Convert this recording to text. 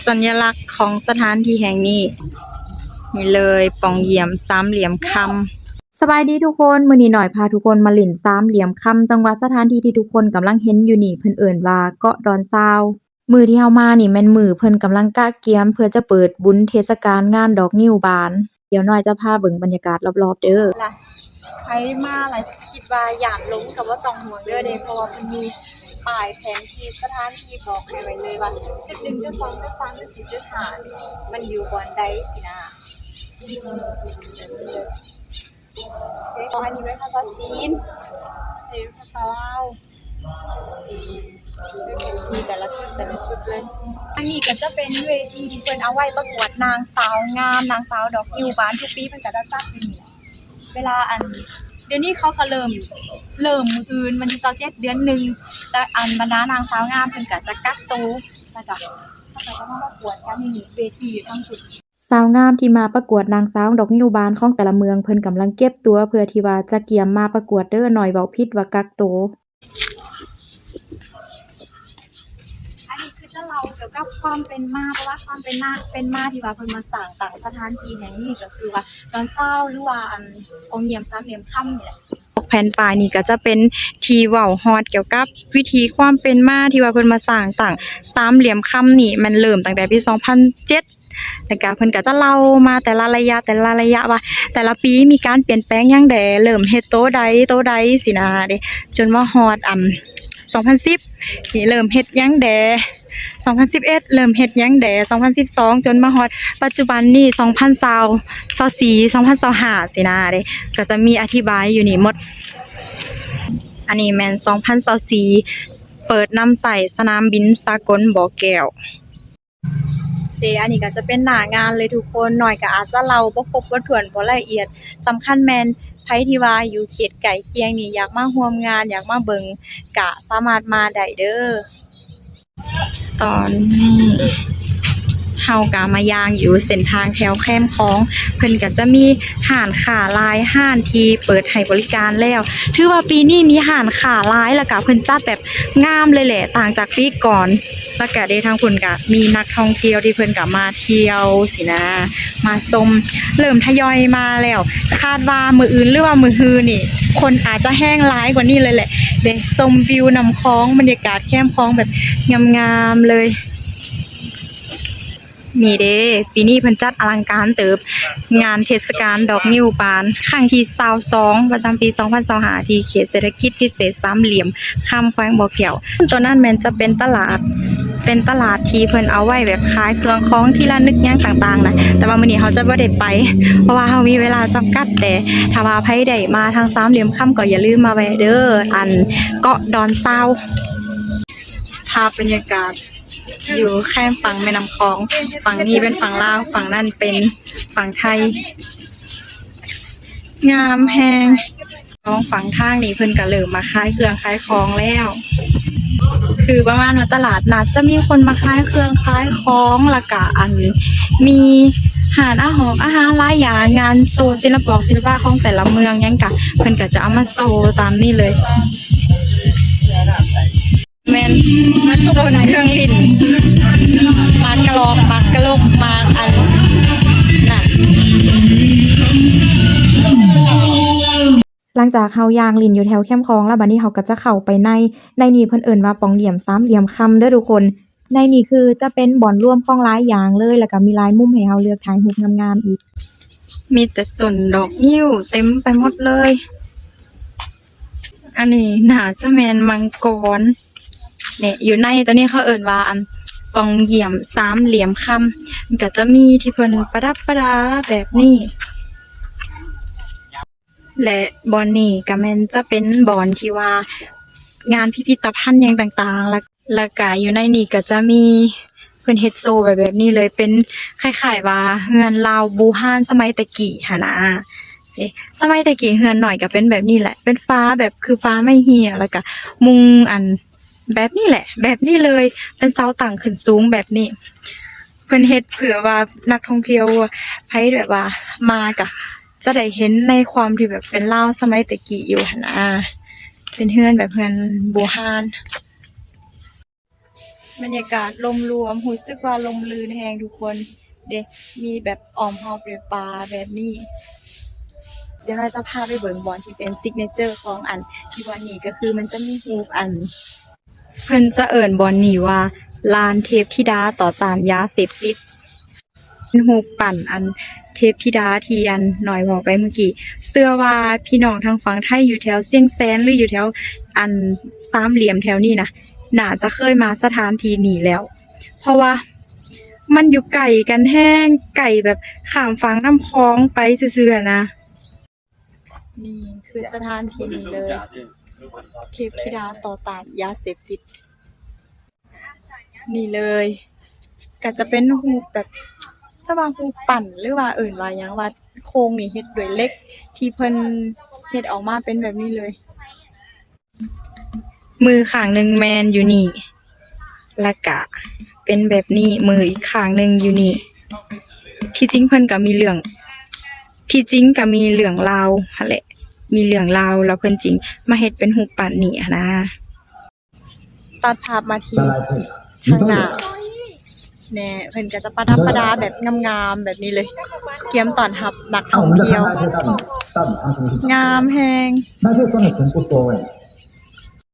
สัญลักษณ์ของสถานที่แห่งนี้นี่เลยปองเยี่ยมสามเหลี่ยมคำสบายดีทุกคนมื้อนี้หน่อยพาทุกคนมาเล่นสามเหลี่ยมคำจังหวัดสถานที่ที่ทุกคนกำลังเห็นอยู่นี่เพิ่นเอิ้นว่าเกาะดอนซาวมื้อที่เฮามานี่แม่นมื้อเพิ่นกำลังกะเกียมเพื่อจะเปิดบุญเทศกาลงานดอกงิ้วบานเดี๋ยวหน่อยจะพาเบิ่งบรรยากาศรอบๆเด้อล่ะใครมาล่ะคิดว่าย่านหลงก็บ่ต้องห่วงเด้อเด้เพราะว่าเพิ่นมีป้ายแผนที่สถานที่บอกให้ไว้เลยว่าจุด1จุด2จุด3จุด4จุด5นี่มันอยู่บ่อนใดสินะอันนี้เป็นภาษาจีนอันนี้เป็นภาษาลาวมีแต่ละจุดเลยอันนี้ก็จะเป็นเวทีที่เพิ่นเอาไว้ประกวดนางสาวงามนางสาวดอกงิ้วบานทุกปีเพิ่นก็จะจัดอยู่นี่เวลาเดี๋ยวนี้เขาก็เริ่มมื้ออื่นวันที่27เดือน1แต่บรรดานางสาวงามเพิ่นก็จะกักตัวแล้วก็เขาก็จะมาประกวดกันนี่เวทีอยู่ทั้งจุดสาวงามที่มาประกวดนางสาวดอกงิ้วบานของแต่ละเมืองเพิ่นกำลังเก็บตัวเพื่อที่ว่าจะเกียมมาประกวดเด้อหน่อยเว้าผิดว่ากักตัวอันนี้คือจะเล่าเกี่ยวกับความเป็นมาเพราะว่าความเป็นมาที่ว่าเพิ่นมาสร้างต่างสถานที่แห่งนี้ก็คือว่าดอนเซาหรือว่าองค์เยี่ยมสามเหลี่ยมค่ำนี่แหละแผ่นปลายนี่ก็จะเป็นที่เว้าฮอดเกี่ยวกับวิธีความเป็นมาที่ว่าเพิ่นมาสร้างต่างสามเหลี่ยมค่ำนี่มันเริ่มตั้งแต่ปี2007แล้วก็เพิ่นก็จะเล่ามาแต่ละระยะว่าแต่ละปีมีการเปลี่ยนแปลงหยังแดเริ่มเฮ็ดโตใดสินะเด้จนว่าฮอด2010นี่เริ่มเฮ็ดหยังแด2011เริ่มเฮ็ดหยังแด2012จนมาฮอดปัจจุบันนี้2020 24 2025สินะเด้ก็จะมีอธิบายอยู่นี่หมดอันนี้แม่น2024เปิดนำใส่สนามบินสากลบ่อแก้วอันนี้ก็จะเป็นหน้างานเลยทุกคนหน่อยก็อาจจะเล่าบ่ครบบ่ถ้วนบ่ละเอียดสำคัญแม่นไผที่ว่าอยู่เขตใกล้เคียงนี่อยากมาร่วมงานอยากมาเบิ่งก็สามารถมาได้เด้อตอนนี้เฮาก็มาย่างอยู่เส้นทางแถวแคมคลองเพิ่นก็จะมีห้านค้าหลายห้านที่เปิดให้บริการแล้วถือว่าปีนี้มีห้านค้าหลายแล้วก็เพิ่นจัดแบบงามเลยแหละต่างจากปีก่อนแล้วก็ได้ทางเพิ่นก็มีนักท่องเที่ยวที่เพิ่นก็มาเที่ยวสินะมาชมเริ่มทยอยมาแล้วคาดว่ามื้ออื่นหรือว่ามื้อฮื้อนี่คนอาจจะแห้งหลายกว่านี้เลยแหละเด้ชมวิวนำคลองบรรยากาศแคมคลองแบบงามๆเลยนี่เด้ปีนี้เพิ่นจัดอลังการเติบงานเทศกาลดอกงิ้วบานครั้งที่22ประจำปี2025ที่เขตเศรษฐกิจพิเศษสามเหลี่ยมคำแขวงบ่อแก้วตัวนั้นแม่นจะเป็นตลาดที่เพิ่นเอาไว้แบบขายเครื่องของที่ระลึกหยังต่างๆนะแต่ว่ามื้อนี้เฮาจะบ่ได้ไปเพราะว่าเฮามีเวลาจำกัดแต่ถ้าว่าไผได้มาทางสามเหลี่ยมค่ำก็อย่าลืมมาแวะเด้อเกาะดอนซาวภาพบรรยากาศอยู่แค่ฝั่งแม่น้ำคลองฝั่งนี้เป็นฝั่งลาวฝั่งนั่นเป็นฝั่งไทยงามแฮงน้องฝั่งทางนี้เพิ่นก็เริ่มมาขายเครื่องขายของแล้วคือประมาณว่าตลาดนัดจะมีคนมาขายเครื่องขายของแล้วก็มีอาหารหลายอย่างงานโชว์ศิลปะของแต่ละเมืองหยังก็เพิ่นก็จะเอามาโชว์ตามนี้เลยแม่นโซนเครื่องลิ้นมากระลอกมากระลกมากนั่นหลังจากเฮาย่างลิ้นอยู่แถวแคมคลองแล้วบัดนี้เฮาก็จะเข้าไปในนี่เพิ่นเอิ้นว่าปองเหลี่ยมสามเหลี่ยมคำเด้อทุกคนในนี่คือจะเป็นบ่อนรวมของหลายอย่างเลยแล้วก็มีหลายมุมให้เฮาเลือกถ่ายรูปงามๆอีกมีแต่ต้นดอกงิ้วเต็มไปหมดเลยอันนี้น่าจะแม่นมังกรเนี่ยอยู่ในตัวนี้เขาเอิ้นว่าปองเยี่ยมสามเหลี่ยมคำมันก็จะมีที่เพิ่นประดับประดาแบบนี้และบอนนี่ก็แม่นจะเป็นบอนที่ว่างานพิพิธภัณฑ์หยังต่างๆแล้วก็อยู่ในนี่ก็จะมีเพิ่นเฮ็ดโซแบบนี้เลยเป็นคล้ายๆว่าเรือนลาวบูฮานสมัยตะกี้หั่นนะสมัยตะกี้เรือนน้อยก็เป็นแบบนี้แหละเป็นฟ้าแบบคือฟ้าไม่เหี่ยแล้วก็มุงแบบนี้แหละแบบนี้เลยเป็นเสาตั้งขึ้นสูงแบบนี้เพิ่นเฮ็ดเผื่อว่านักท่องเที่ยวไผแบบว่ามาก็จะได้เห็นในความที่แบบเป็นลาวสมัยตะกี้อยู่หั่นนะเป็นเรือนแบบเรือนโบราณ บรรยากาศลมรวมรู้สึกว่าลมลื่นแฮงทุกคนเด้มีแบบอ้อมรอบด้วยป่าแบบนี้เดี๋ยวเราจะพาไปเบิ่งบอลที่เป็นซิกเนเจอร์ของอันที่วันนี้ก็คือมันจะมีรูปอันเพิ่นจะเอิ้นบอลนี้ว่าลานเทพธิดาต่อต้านยาเสพติดเป็นรูปปั้นอันเทพธิดาที่อันน้อยเว้าไปเมื่อกี้เชื่อว่าพี่น้องทางฝั่งไทยอยู่แถวเชียงแสนหรืออยู่แถวอันสามเหลี่ยมแถวนี้นะน่าจะเคยมาสถานที่นี้แล้ว เพราะว่ามันอยู่ไกลกันแห้งไกลแบบข้ามฝั่งน้ำคลองไปซื่อๆนะนี่คือสถานที่นี้เลยเทพธิดาต่อต้านยาเสพติดนี่เลยก็จะเป็นรูปแบบจะว่ารูปปั้นหรือว่าเอิ้นว่าหยังว่าโครงนี่เฮ็ดด้วยเหล็กที่เพิ่นเฮ็ดออกมาเป็นแบบนี้เลยมือข้างหนึงแมนอยู่นี่แล้วก็เป็นแบบนี้มืออีกข้างหนึงอยู่นี่ที่จริงเพิ่นก็มีเรื่องที่จริงก็มีเรื่องราวหั่นแหละมีเรื่องราวแล้วเพิ่นจริงมาเฮ็ดเป็นรูปปั้นนี่หั้นนะตัดภาพมาที่ข้างหน้าแน่เพิ่นก็จะประดับประดาแบบงามๆแบบนี้เลยเตรียมต้อนรับนักท่องเที่ยวงามแฮง那就算是从不所谓。